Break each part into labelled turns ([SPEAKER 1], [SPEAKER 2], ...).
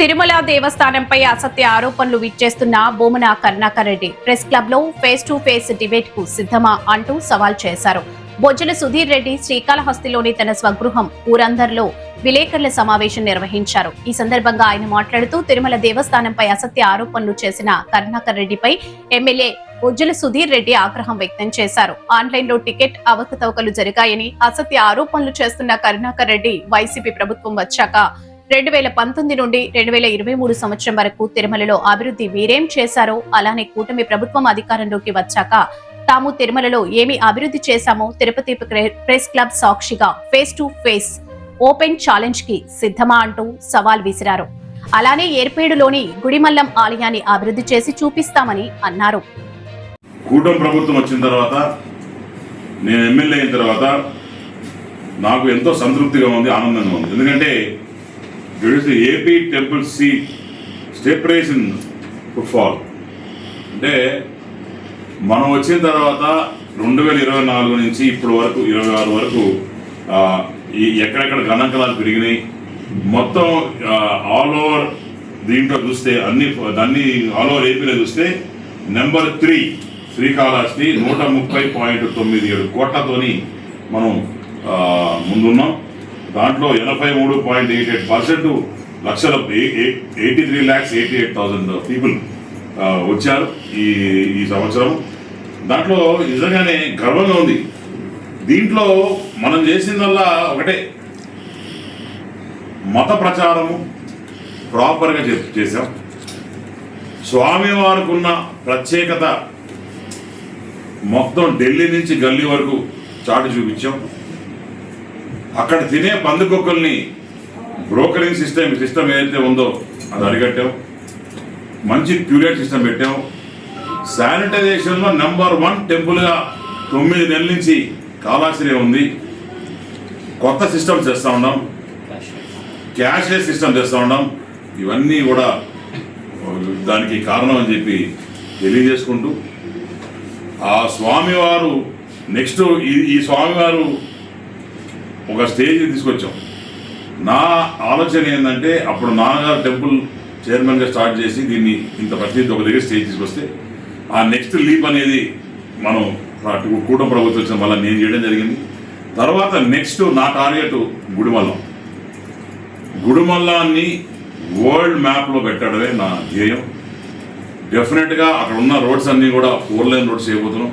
[SPEAKER 1] తిరుమల దేవస్థానంపై అసత్య ఆరోపణలు విచ్చేస్తున్న Bhumana Karunakar Reddy press club లో ఫేస్ టు ఫేస్ డిబేట్ కు సిద్ధమా అంటూ సవాల్ చేశారు. బొజ్జల సుధీర్ రెడ్డి శ్రీకాళహస్తిలోని తన స్వగృహం ఊరందర్లో విలేకరుల సమావేశం నిర్వహించారు. ఈ సందర్భంగా ఆయన మాట్లాడుతూ తిరుమల దేవస్థానంపై అసత్య ఆరోపణలు చేసిన కరుణాకర్ రెడ్డిపై ఎమ్మెల్యే బొజ్జల సుధీర్ రెడ్డి ఆగ్రహం వ్యక్తం చేశారు. ఆన్లైన్ లో టికెట్ అవకతవకలు జరిగాయని అసత్య ఆరోపణలు చేస్తున్న కరుణాకర్ రెడ్డి వైసీపీ ప్రభుత్వం వచ్చాక 2019 నుండి 2023 సంవత్సరం వరకు తిరుమలలో అభివృద్ధి మీరేం చేశారో అలానే కూటమి ప్రభుత్వం అధికారంలోకి వచ్చాక తాము తిరుమలలో ఏమి అభివృద్ధి చేశామో తిరుపతి ప్రెస్ క్లబ్ సాక్షిగా face to face open challenge కి సిద్ధమా అంటూ సవాల్ విసిరారు. అలానే ఏర్పేడులోని గుడిమల్లం ఆలయాన్ని అభివృద్ధి చేసి చూపిస్తామని అన్నారు.
[SPEAKER 2] కూటమి ప్రభుత్వం వచ్చిన తర్వాత నేను ఎమ్మెల్యే అయిన తర్వాత నాకు ఎంతో సంతృప్తిగా ఉంది, ఆనందంగా ఉంది. ఎందుకంటే AP temple see step in footfall అంటే మనం వచ్చిన తర్వాత 2024 నుంచి ఇప్పటి వరకు 26 వరకు ఎక్కడెక్కడ గణాంకాలు పెరిగినాయి. మొత్తం ఆల్ ఓవర్ దీంట్లో చూస్తే అన్ని ఆల్ ఓవర్ ఏపీలో చూస్తే నెంబర్ 3 శ్రీకాళహస్తి 130.97 కోట్లతోని మనం ముందున్నాం. దాంట్లో 83.88% లక్షల 83,88,000 పీపుల్ వచ్చారు ఈ సంవత్సరం. దాంట్లో నిజంగానే గర్వంగా ఉంది. దీంట్లో మనం చేసిందల్లా ఒకటే, మత ప్రచారము ప్రాపర్గా చేశాం. స్వామివారికి ఉన్న ప్రత్యేకత మొత్తం ఢిల్లీ నుంచి గల్లీ వరకు చాటి చూపించాం. అక్కడ తినే పందుకొక్కల్ని బ్రోకరింగ్ సిస్టమ్ ఏదైతే ఉందో అది అరికట్టాం. మంచి క్యూరేట్ సిస్టమ్ పెట్టాం. శానిటైజేషన్లో నెంబర్ 1 టెంపుల్గా 9 నెలల నుంచి కాళహస్తిలో ఉంది. కొత్త సిస్టమ్స్ చేస్తూ ఉన్నాం, క్యాష్లెస్ సిస్టమ్ చేస్తూ ఉన్నాం. ఇవన్నీ కూడా దానికి కారణం అని చెప్పి తెలియజేసుకుంటూ ఆ స్వామివారు నెక్స్ట్ ఈ స్వామివారు ఒక స్టేజ్కి తీసుకొచ్చాం. నా ఆలోచన ఏంటంటే అప్పుడు నాన్నగారు టెంపుల్ చైర్మన్గా స్టార్ట్ చేసి దీన్ని ఇంత పరిస్థితి ఒక దగ్గర స్టేజ్ తీసుకొస్తే ఆ నెక్స్ట్ లీప్ అనేది మనం కూటమి ప్రభుత్వం వచ్చిన వల్ల నేను చేయడం జరిగింది. తర్వాత నెక్స్ట్ నా టార్గెట్ గుడిమల్లాన్ని వరల్డ్ మ్యాప్లో పెట్టడమే నా ధ్యేయం. డెఫినెట్గా అక్కడ ఉన్న రోడ్స్ అన్నీ కూడా 4 లైన్ రోడ్స్ చేయబోతున్నాం,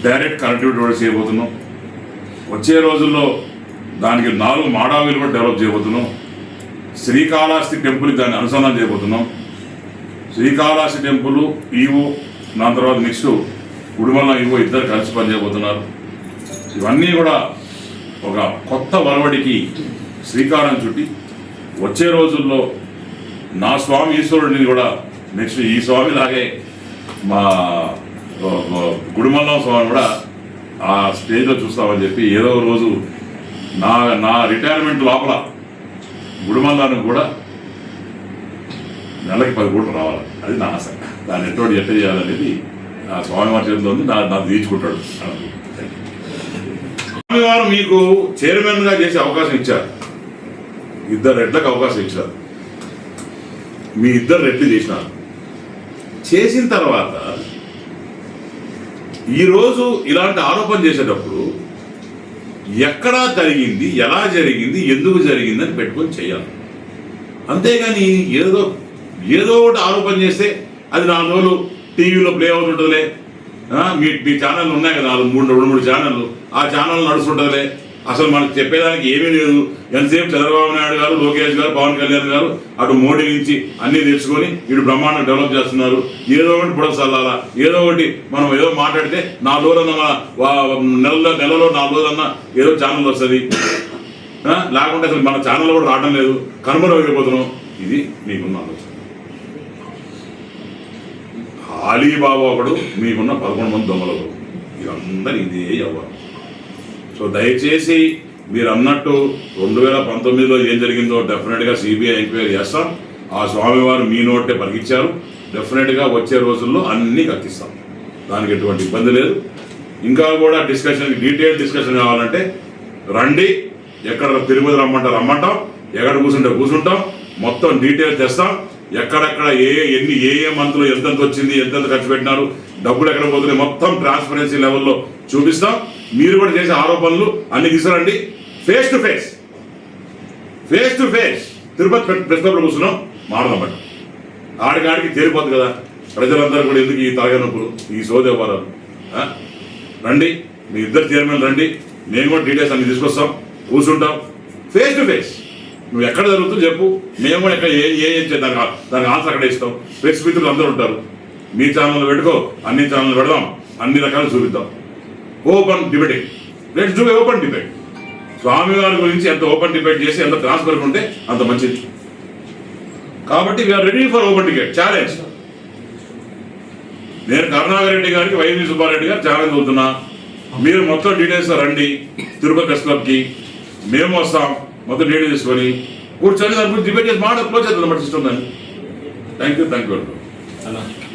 [SPEAKER 2] డైరెక్ట్ కనెక్టివిటీ రోడ్స్ చేయబోతున్నాం. వచ్చే రోజుల్లో దానికి 4 మాడావిలు కూడా డెవలప్ చేయబోతున్నాం. శ్రీకాళహస్తి టెంపుల్కి దాన్ని అనుసంధానం చేయబోతున్నాం. శ్రీకాళహస్తి టెంపుల్ ఈవో, దాని తర్వాత నెక్స్ట్ గుడిమల్ల ఈవో ఇద్దరు కలిసి పనిచేయబోతున్నారు. ఇవన్నీ కూడా ఒక కొత్త వరవడికి శ్రీకారం చుట్టి వచ్చే రోజుల్లో నా స్వామి ఈశ్వరుడిని కూడా నెక్స్ట్ ఈ స్వామి లాగే మా గుడిమల్లం స్వామి కూడా ఆ స్టేజ్లో చూస్తామని చెప్పి ఏదో రోజు నా రిటైర్మెంట్ లోపల గుడిమల్లానికి కూడా నెలకి 10 కోట్లు రావాలి. అది నా ఆశ. దాన్ని ఎటువంటి ఎట్ట చేయాలనేది ఆ స్వామివారి చేతిలో ఉంది. నాకు తీర్చుకుంటాడు. స్వామివారు మీకు చైర్మన్గా చేసే అవకాశం ఇచ్చారు. 2 రెడ్లకు అవకాశం ఇచ్చారు. మీ 2 రెడ్లు చేసినారు. చేసిన తర్వాత ఈరోజు ఇలాంటి ఆరోపణ చేసేటప్పుడు ఎక్కడ జరిగింది, ఎలా జరిగింది, ఎందుకు జరిగింది అని పెట్టుకొని చేయాలి. అంతేగాని ఏదో ఒకటి ఆరోపణ చేస్తే అది 4 రోజులు టీవీలో ప్లే అవుతుంటుందిలే, మీ ఛానళ్ళు ఉన్నాయి కదా 3 ఛానళ్ళు, ఆ ఛానల్ నడుస్తుంటుందిలే, అసలు మనకు చెప్పేదానికి ఏమీ లేదు. ఎంతసేపు చంద్రబాబు నాయుడు గారు, లోకేష్ గారు, పవన్ కళ్యాణ్ గారు అటు మోడీ నుంచి అన్నీ తెచ్చుకొని ఇటు బ్రహ్మాండం డెవలప్ చేస్తున్నారు. ఏదో ఒకటి బుడ చల్లాలా, ఏదో ఒకటి మనం ఏదో మాట్లాడితే 4 రోజులన్నా నెలలో 4 రోజులన్నా ఏదో ఛానల్ వస్తుంది. లేకుంటే అసలు మన ఛానల్ కూడా రావడం లేదు, కనుమరుగైపోతున్నాం. ఇది మీకున్న ఆలోచన. అలీబాబా ఒకడు, మీకున్న 11 మంది దొంగలు, ఇదందరూ ఇదే అవ్వాలి. సో దయచేసి మీరు అన్నట్టు 2019లో ఏం జరిగిందో డెఫినెట్గా సిబిఐ ఎంక్వైరీ చేస్తాం. ఆ స్వామివారు మీ నోటే పలికిచ్చారు. డెఫినెట్గా వచ్చే రోజుల్లో అన్నీ కత్తిస్తాం. దానికి ఎటువంటి ఇబ్బంది లేదు. ఇంకా కూడా డీటెయిల్ డిస్కషన్ కావాలంటే రండి. ఎక్కడ తిరుపతి రమ్మంటాం, ఎక్కడ కూర్చుంటాం. మొత్తం డీటెయిల్ తెస్తాం. ఎక్కడెక్కడ ఏ మంత్లో ఎంతెంత వచ్చింది, ఎంతెంత ఖర్చు పెట్టినారు, డబ్బులు ఎక్కడ పోతున్నాయి, మొత్తం ట్రాన్స్పరెన్సీ లెవెల్లో చూపిస్తాం. మీరు కూడా చేసే ఆరోపణలు అన్ని తీసుకురండి. Face to face Tirupati press క్లబ్లో కూర్చున్నాం, మాడదాం బట్ ఆడికి తేలిపోద్ది కదా. ప్రజలందరూ కూడా ఎందుకు ఈ తాగే నొప్పులు, ఈ సోదేవారాలు? రండి, మీ ఇద్దరు చైర్మన్ రండి, మేము కూడా డీటెయిల్స్ అన్ని తీసుకొస్తాం, కూర్చుంటాం. ఫేస్ టు ఫేస్ నువ్వు ఎక్కడ జరుగుతుందో చెప్పు, మేము కూడా ఎక్కడ ఏం దానికి ఆన్సర్ అక్కడ ఇస్తాం. ప్రెస్ మిత్రులు అందరూ ఉంటారు. మీ ఛానల్ పెట్టుకో, అన్ని ఛానల్ పెడదాం, అన్ని రకాలు చూపిద్దాం. Open debating, let's do open debate. స్వామివారి గురించి ఎంత ఓపెన్ డిబేట్ చేసి ఎంత ట్రాన్స్పరెంట్ ఉంటే అంత మంచిది. కాబట్టి we are ready for open debate challenge. నేను కరుణాకర్ రెడ్డి గారికి, వైవి సుబ్బారెడ్డి గారు ఛాలెంజ్ అవుతున్నా. మీరు మొత్తం డీటెయిల్స్ రండి తిరుపతి ప్రెస్ క్లబ్కి, మేము వస్తాం. మొత్తం డీటెయిల్ తీసుకొని కూర్చొని దాని గురించి డిబేట్ చేసి మాట క్లోజ్ చేద్దాం. సిస్టమ్ దాన్ని. Thank you.